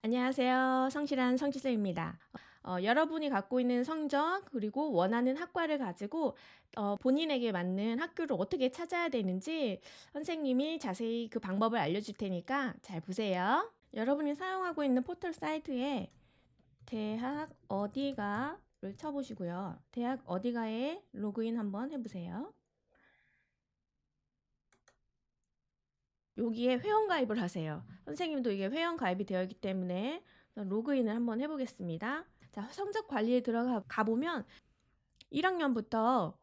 안녕하세요. 성실한 성지쌤입니다. 여러분이 갖고 있는 성적 그리고 원하는 학과를 가지고 본인에게 맞는 학교를 어떻게 찾아야 되는지 선생님이 자세히 그 방법을 알려줄 테니까 잘 보세요. 여러분이 사용하고 있는 포털 사이트에 대학 어디가를 쳐보시고요. 대학 어디가에 로그인 한번 해보세요. 여기에 회원가입을 하세요. 선생님도 이게 회원가입이 되어 있기 때문에 로그인을 한번 해보겠습니다. 자, 성적 관리에 들어가 보면 1학년부터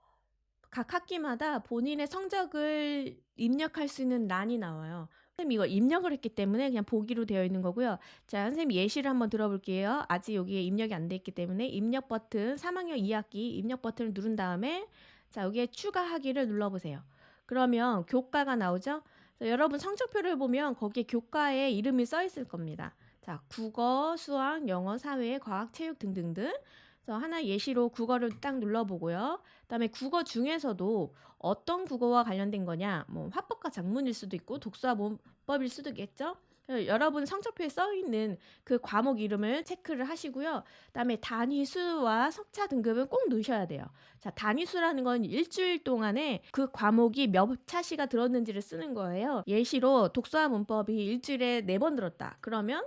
각 학기마다 본인의 성적을 입력할 수 있는 란이 나와요. 선생님 이거 입력을 했기 때문에 그냥 보기로 되어 있는 거고요. 자, 선생님 예시를 한번 들어볼게요. 아직 여기에 입력이 안 돼 있기 때문에 입력 버튼 3학년 2학기 입력 버튼을 누른 다음에 자, 여기에 추가하기를 눌러보세요. 그러면 교과가 나오죠? 자, 여러분 성적표를 보면 거기에 교과에 이름이 써 있을 겁니다. 자, 국어, 수학, 영어, 사회, 과학, 체육 등등등. 그래서 하나 예시로 국어를 딱 눌러보고요. 그다음에 국어 중에서도 어떤 국어와 관련된 거냐, 뭐 화법과 작문일 수도 있고 독서와 문법일 수도 있겠죠. 여러분 성적표에 써 있는 그 과목 이름을 체크를 하시고요. 그다음에 단위수와 석차 등급은 꼭 넣으셔야 돼요. 자, 단위수라는 건 일주일 동안에 그 과목이 몇 차시가 들었는지를 쓰는 거예요. 예시로 독서와 문법이 일주일에 4번 들었다. 그러면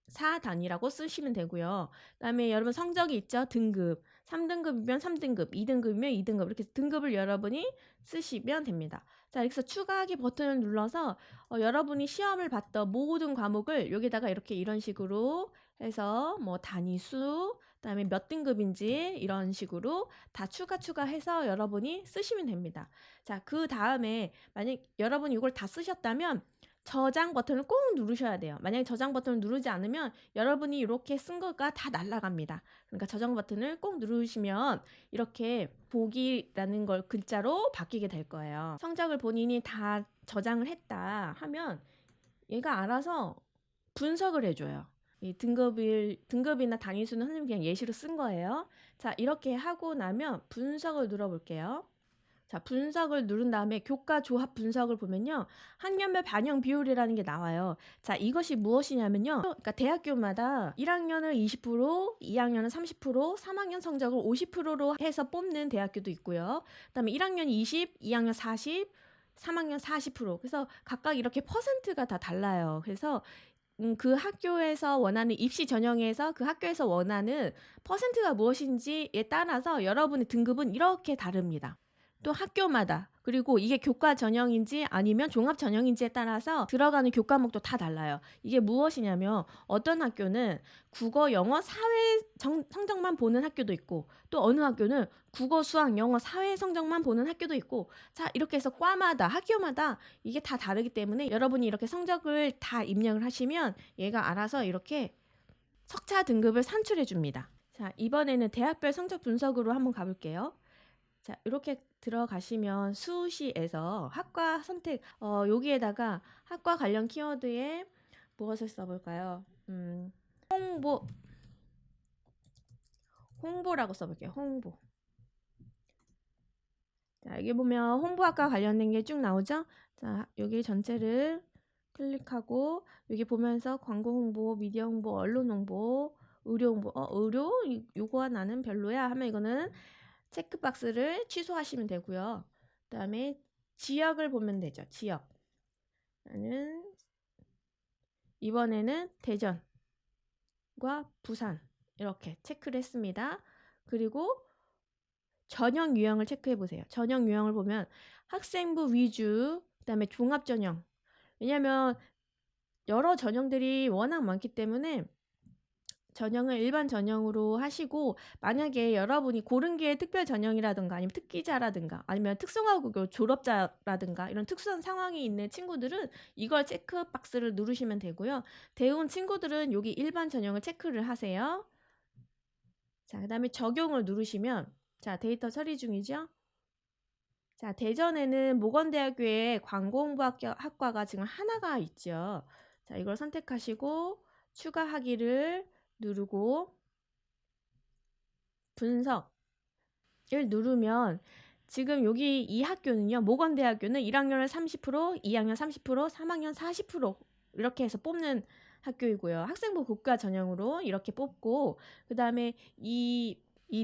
4단위라고 쓰시면 되고요. 그다음에 여러분 성적이 있죠? 등급. 3등급이면 3등급, 2등급이면 2등급 이렇게 등급을 여러분이 쓰시면 됩니다. 자, 여기서 추가하기 버튼을 눌러서 여러분이 시험을 봤던 모든 과목을 여기다가 이렇게 이런 식으로 해서 뭐 단위수, 그다음에 몇 등급인지 이런 식으로 다 추가해서 여러분이 쓰시면 됩니다. 자, 그 다음에 만약 여러분이 이걸 다 쓰셨다면 저장 버튼을 꼭 누르셔야 돼요. 만약에 저장 버튼을 누르지 않으면 여러분이 이렇게 쓴 거가 다 날아갑니다. 그러니까 저장 버튼을 꼭 누르시면 이렇게 보기라는 걸 글자로 바뀌게 될 거예요. 성적을 본인이 다 저장을 했다 하면 얘가 알아서 분석을 해줘요. 이 등급이나 단위수는 선생님 그냥 예시로 쓴 거예요. 자, 이렇게 하고 나면 분석을 눌러볼게요. 자, 분석을 누른 다음에 교과 조합 분석을 보면요. 학년별 반영 비율이라는 게 나와요. 자, 이것이 무엇이냐면요. 그러니까 대학교마다 1학년을 20%, 2학년은 30%, 3학년 성적을 50%로 해서 뽑는 대학교도 있고요. 그다음에 1학년 20, 2학년 40, 3학년 40%. 그래서 각각 이렇게 퍼센트가 다 달라요. 그래서 그 학교에서 원하는 입시 전형에서 그 학교에서 원하는 퍼센트가 무엇인지에 따라서 여러분의 등급은 이렇게 다릅니다. 또 학교마다 그리고 이게 교과 전형인지 아니면 종합 전형인지에 따라서 들어가는 교과목도 다 달라요. 이게 무엇이냐면 어떤 학교는 국어, 영어, 사회 성적만 보는 학교도 있고 또 어느 학교는 국어, 수학, 영어, 사회 성적만 보는 학교도 있고 자 이렇게 해서 과마다 학교마다 이게 다 다르기 때문에 여러분이 이렇게 성적을 다 입력을 하시면 얘가 알아서 이렇게 석차 등급을 산출해 줍니다. 자, 이번에는 대학별 성적 분석으로 한번 가볼게요. 자, 이렇게 들어가시면 수시에서 학과 선택, 여기에다가 학과 관련 키워드에 무엇을 써볼까요? 홍보라고 써볼게요. 홍보. 자, 여기 보면 홍보학과 관련된 게 쭉 나오죠? 자, 여기 전체를 클릭하고 여기 보면서 광고 홍보, 미디어 홍보, 언론 홍보, 의료 홍보, 의료? 요거 나는 별로야 하면 이거는 체크박스를 취소하시면 되고요. 그 다음에 지역을 보면 되죠. 지역. 나는 이번에는 대전과 부산 이렇게 체크를 했습니다. 그리고 전형 유형을 체크해 보세요. 전형 유형을 보면 학생부 위주, 그 다음에 종합 전형. 왜냐면 여러 전형들이 워낙 많기 때문에 전형을 일반 전형으로 하시고 만약에 여러분이 고른 게 특별 전형이라든가 아니면 특기자라든가 아니면 특성화고교 졸업자라든가 이런 특수한 상황이 있는 친구들은 이걸 체크박스를 누르시면 되고요. 대운 친구들은 여기 일반 전형을 체크를 하세요. 자, 그다음에 적용을 누르시면 자, 데이터 처리 중이죠. 자, 대전에는 모건대학교에 광고홍보학과가 지금 하나가 있죠. 자, 이걸 선택하시고 추가하기를 누르고 분석을 누르면 지금 여기 이 학교는요. 모건대학교는 1학년을 30%, 2학년 30%, 3학년 40% 이렇게 해서 뽑는 학교이고요. 학생부 교과 전형으로 이렇게 뽑고 그다음에 이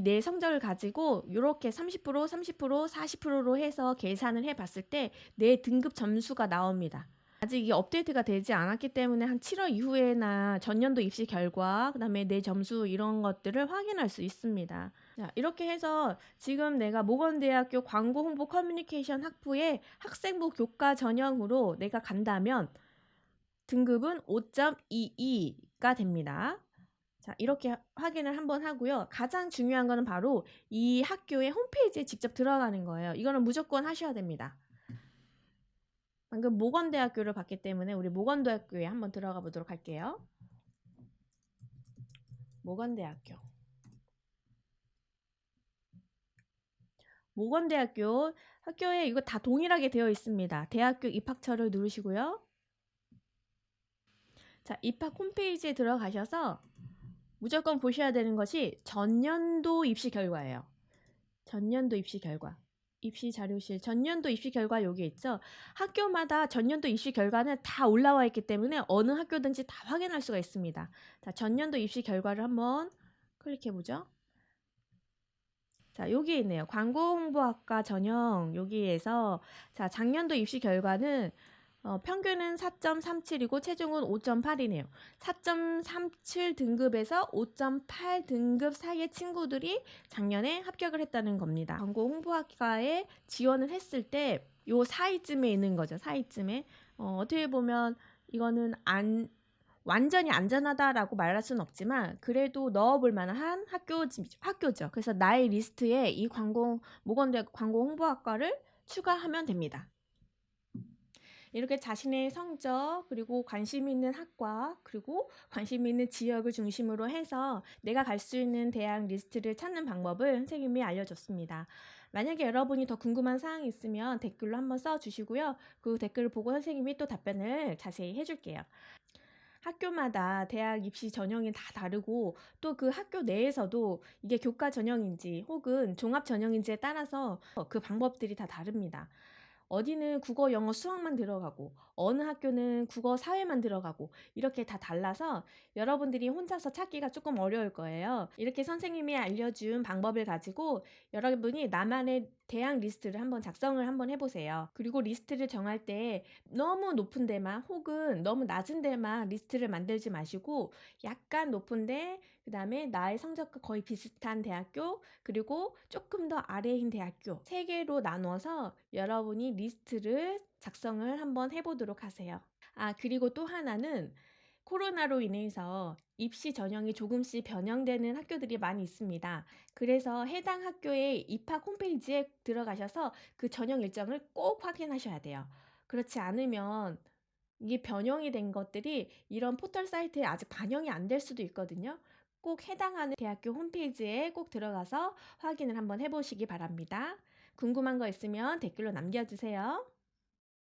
내 성적을 가지고 이렇게 30%, 30%, 40%로 해서 계산을 해봤을 때 내 등급 점수가 나옵니다. 아직 이게 업데이트가 되지 않았기 때문에 한 7월 이후에나 전년도 입시 결과, 그다음에 내 점수 이런 것들을 확인할 수 있습니다. 자, 이렇게 해서 지금 내가 모건대학교 광고 홍보 커뮤니케이션 학부의 학생부 교과 전형으로 내가 간다면 등급은 5.22가 됩니다. 자, 이렇게 확인을 한번 하고요. 가장 중요한 거는 바로 이 학교의 홈페이지에 직접 들어가는 거예요. 이거는 무조건 하셔야 됩니다. 방금 모건대학교를 봤기 때문에 우리 모건대학교에 한번 들어가 보도록 할게요. 모건대학교. 모건대학교 학교에 이거 다 동일하게 되어 있습니다. 대학교 입학처를 누르시고요. 자, 입학 홈페이지에 들어가셔서 무조건 보셔야 되는 것이 전년도 입시 결과예요. 전년도 입시 결과. 입시 자료실 전년도 입시 결과 여기 있죠. 학교마다 전년도 입시 결과는 다 올라와 있기 때문에 어느 학교든지 다 확인할 수가 있습니다. 자, 전년도 입시 결과를 한번 클릭해 보죠. 자, 여기 있네요. 광고홍보학과 전형 여기에서 자, 작년도 입시 결과는 평균은 4.37이고 최종은 5.8이네요. 4.37 등급에서 5.8 등급 사이의 친구들이 작년에 합격을 했다는 겁니다. 광고 홍보학과에 지원을 했을 때 요 사이쯤에 있는 거죠. 사이쯤에. 어떻게 보면 이거는 완전히 안전하다라고 말할 수는 없지만 그래도 넣어볼 만한 학교죠. 그래서 나의 리스트에 이 모건대 광고 홍보학과를 추가하면 됩니다. 이렇게 자신의 성적 그리고 관심 있는 학과 그리고 관심 있는 지역을 중심으로 해서 내가 갈 수 있는 대학 리스트를 찾는 방법을 선생님이 알려줬습니다. 만약에 여러분이 더 궁금한 사항이 있으면 댓글로 한번 써주시고요. 그 댓글을 보고 선생님이 또 답변을 자세히 해줄게요. 학교마다 대학 입시 전형이 다 다르고 또 그 학교 내에서도 이게 교과 전형인지 혹은 종합 전형인지에 따라서 그 방법들이 다 다릅니다. 어디는 국어, 영어, 수학만 들어가고 어느 학교는 국어, 사회만 들어가고 이렇게 다 달라서 여러분들이 혼자서 찾기가 조금 어려울 거예요. 이렇게 선생님이 알려준 방법을 가지고 여러분이 나만의 대학 리스트를 한번 작성을 한번 해보세요. 그리고 리스트를 정할 때 너무 높은 데만 혹은 너무 낮은 데만 리스트를 만들지 마시고 약간 높은데 그 다음에 나의 성적과 거의 비슷한 대학교 그리고 조금 더 아래인 대학교 3개로 나눠서 여러분이 리스트를 작성을 한번 해보도록 하세요. 아, 그리고 또 하나는 코로나로 인해서 입시 전형이 조금씩 변형되는 학교들이 많이 있습니다. 그래서 해당 학교의 입학 홈페이지에 들어가셔서 그 전형 일정을 꼭 확인하셔야 돼요. 그렇지 않으면 이게 변형이 된 것들이 이런 포털 사이트에 아직 반영이 안 될 수도 있거든요. 꼭 해당하는 대학교 홈페이지에 꼭 들어가서 확인을 한번 해보시기 바랍니다. 궁금한 거 있으면 댓글로 남겨주세요.